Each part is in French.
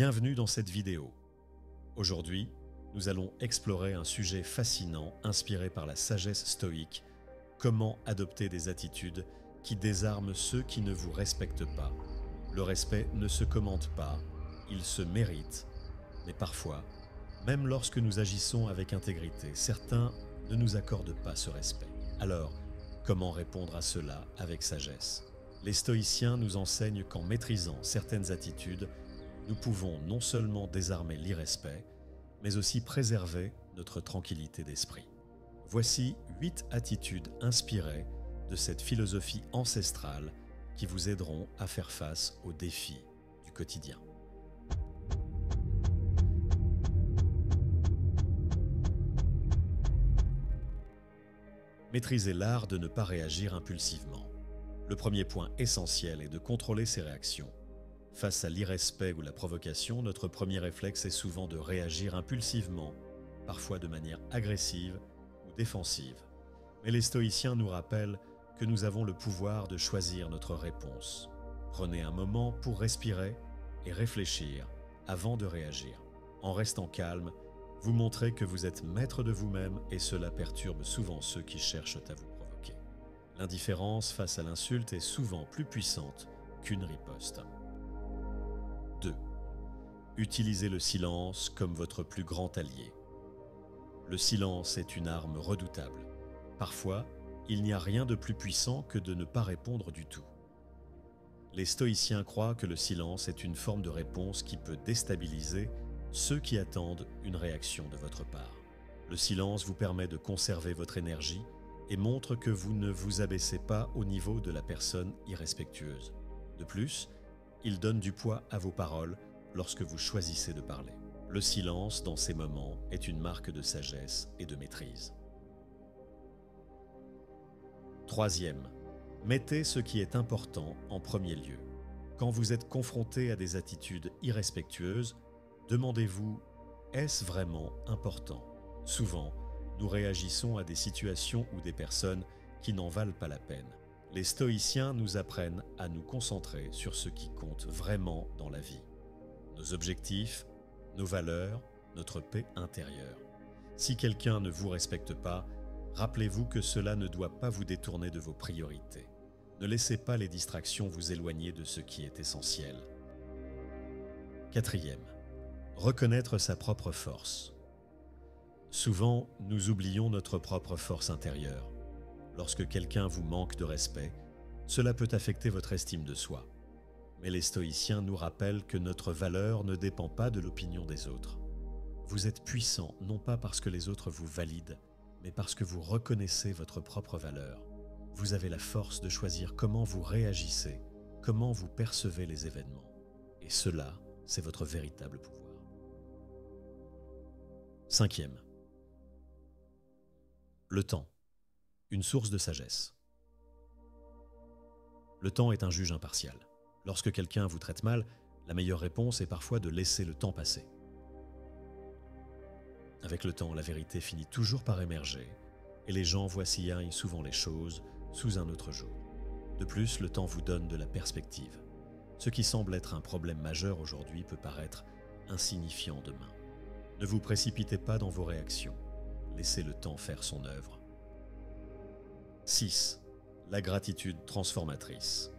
Bienvenue dans cette vidéo. Aujourd'hui, nous allons explorer un sujet fascinant inspiré par la sagesse stoïque, comment adopter des attitudes qui désarment ceux qui ne vous respectent pas. Le respect ne se commande pas, il se mérite, mais parfois, même lorsque nous agissons avec intégrité, certains ne nous accordent pas ce respect. Alors, comment répondre à cela avec sagesse? Les stoïciens nous enseignent qu'en maîtrisant certaines attitudes, nous pouvons non seulement désarmer l'irrespect, mais aussi préserver notre tranquillité d'esprit. Voici 8 attitudes inspirées de cette philosophie ancestrale qui vous aideront à faire face aux défis du quotidien. Maîtrisez l'art de ne pas réagir impulsivement. Le premier point essentiel est de contrôler ses réactions. Face à l'irrespect ou la provocation, notre premier réflexe est souvent de réagir impulsivement, parfois de manière agressive ou défensive. Mais les stoïciens nous rappellent que nous avons le pouvoir de choisir notre réponse. Prenez un moment pour respirer et réfléchir avant de réagir. En restant calme, vous montrez que vous êtes maître de vous-même et cela perturbe souvent ceux qui cherchent à vous provoquer. L'indifférence face à l'insulte est souvent plus puissante qu'une riposte. 2. Utilisez le silence comme votre plus grand allié. Le silence est une arme redoutable. Parfois, il n'y a rien de plus puissant que de ne pas répondre du tout. Les stoïciens croient que le silence est une forme de réponse qui peut déstabiliser ceux qui attendent une réaction de votre part. Le silence vous permet de conserver votre énergie et montre que vous ne vous abaissez pas au niveau de la personne irrespectueuse. De plus, il donne du poids à vos paroles lorsque vous choisissez de parler. Le silence, dans ces moments, est une marque de sagesse et de maîtrise. 3e, mettez ce qui est important en premier lieu. Quand vous êtes confronté à des attitudes irrespectueuses, demandez-vous, est-ce vraiment important? Souvent, nous réagissons à des situations ou des personnes qui n'en valent pas la peine. Les stoïciens nous apprennent à nous concentrer sur ce qui compte vraiment dans la vie. Nos objectifs, nos valeurs, notre paix intérieure. Si quelqu'un ne vous respecte pas, rappelez-vous que cela ne doit pas vous détourner de vos priorités. Ne laissez pas les distractions vous éloigner de ce qui est essentiel. 4e, reconnaître sa propre force. Souvent, nous oublions notre propre force intérieure. Lorsque quelqu'un vous manque de respect, cela peut affecter votre estime de soi. Mais les stoïciens nous rappellent que notre valeur ne dépend pas de l'opinion des autres. Vous êtes puissant non pas parce que les autres vous valident, mais parce que vous reconnaissez votre propre valeur. Vous avez la force de choisir comment vous réagissez, comment vous percevez les événements. Et cela, c'est votre véritable pouvoir. 5e, le temps. Une source de sagesse. Le temps est un juge impartial. Lorsque quelqu'un vous traite mal, la meilleure réponse est parfois de laisser le temps passer. Avec le temps, la vérité finit toujours par émerger et les gens voici souvent les choses sous un autre jour. De plus, le temps vous donne de la perspective. Ce qui semble être un problème majeur aujourd'hui peut paraître insignifiant demain. Ne vous précipitez pas dans vos réactions. Laissez le temps faire son œuvre. 6. La gratitude transformatrice.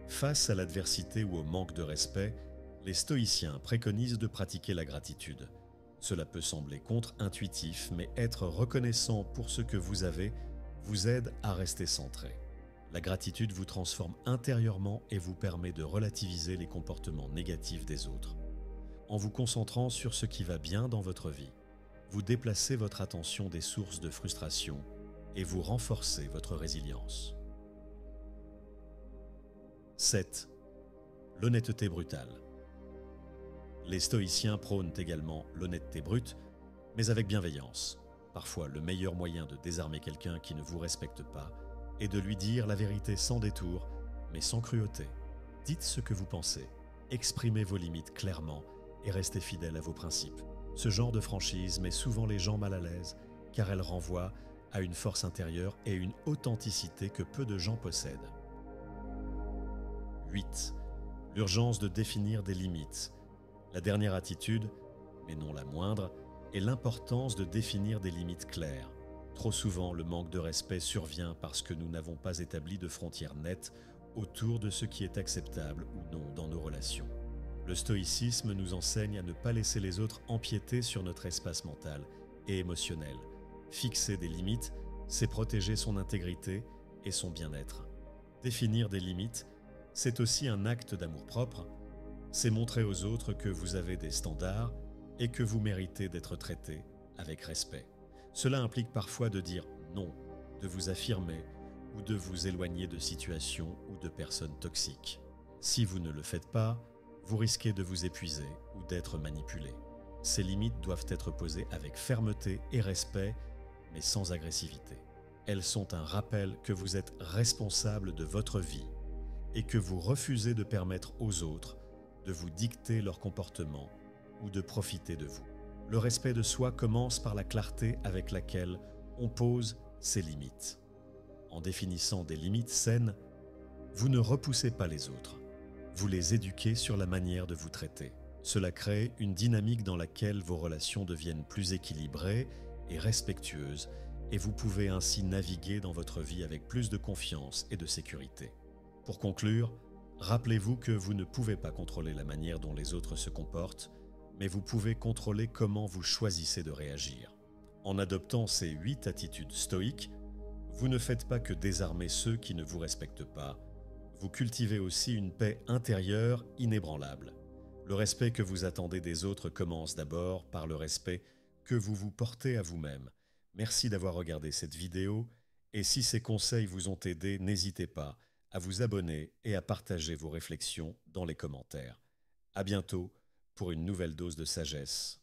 Face à l'adversité ou au manque de respect, les stoïciens préconisent de pratiquer la gratitude. Cela peut sembler contre-intuitif, mais être reconnaissant pour ce que vous avez vous aide à rester centré. La gratitude vous transforme intérieurement et vous permet de relativiser les comportements négatifs des autres. En vous concentrant sur ce qui va bien dans votre vie, vous déplacez votre attention des sources de frustration et vous renforcez votre résilience. 7. L'honnêteté brutale. Les stoïciens prônent également l'honnêteté brute, mais avec bienveillance. Parfois, le meilleur moyen de désarmer quelqu'un qui ne vous respecte pas est de lui dire la vérité sans détour, mais sans cruauté. Dites ce que vous pensez, exprimez vos limites clairement et restez fidèle à vos principes. Ce genre de franchise met souvent les gens mal à l'aise, car elle renvoie à une force intérieure et une authenticité que peu de gens possèdent. 8. L'urgence de définir des limites. La dernière attitude, mais non la moindre, est l'importance de définir des limites claires. Trop souvent, le manque de respect survient parce que nous n'avons pas établi de frontières nettes autour de ce qui est acceptable ou non dans nos relations. Le stoïcisme nous enseigne à ne pas laisser les autres empiéter sur notre espace mental et émotionnel. Fixer des limites, c'est protéger son intégrité et son bien-être. Définir des limites, c'est aussi un acte d'amour-propre. C'est montrer aux autres que vous avez des standards et que vous méritez d'être traité avec respect. Cela implique parfois de dire non, de vous affirmer ou de vous éloigner de situations ou de personnes toxiques. Si vous ne le faites pas, vous risquez de vous épuiser ou d'être manipulé. Ces limites doivent être posées avec fermeté et respect, mais sans agressivité. Elles sont un rappel que vous êtes responsable de votre vie et que vous refusez de permettre aux autres de vous dicter leur comportement ou de profiter de vous. Le respect de soi commence par la clarté avec laquelle on pose ses limites. En définissant des limites saines, vous ne repoussez pas les autres. Vous les éduquez sur la manière de vous traiter. Cela crée une dynamique dans laquelle vos relations deviennent plus équilibrées et respectueuses, et vous pouvez ainsi naviguer dans votre vie avec plus de confiance et de sécurité. Pour conclure, rappelez-vous que vous ne pouvez pas contrôler la manière dont les autres se comportent, mais vous pouvez contrôler comment vous choisissez de réagir. En adoptant ces 8 attitudes stoïques, vous ne faites pas que désarmer ceux qui ne vous respectent pas, vous cultivez aussi une paix intérieure inébranlable. Le respect que vous attendez des autres commence d'abord par le respect que vous vous portez à vous-même. Merci d'avoir regardé cette vidéo et si ces conseils vous ont aidé, n'hésitez pas à vous abonner et à partager vos réflexions dans les commentaires. À bientôt pour une nouvelle dose de sagesse.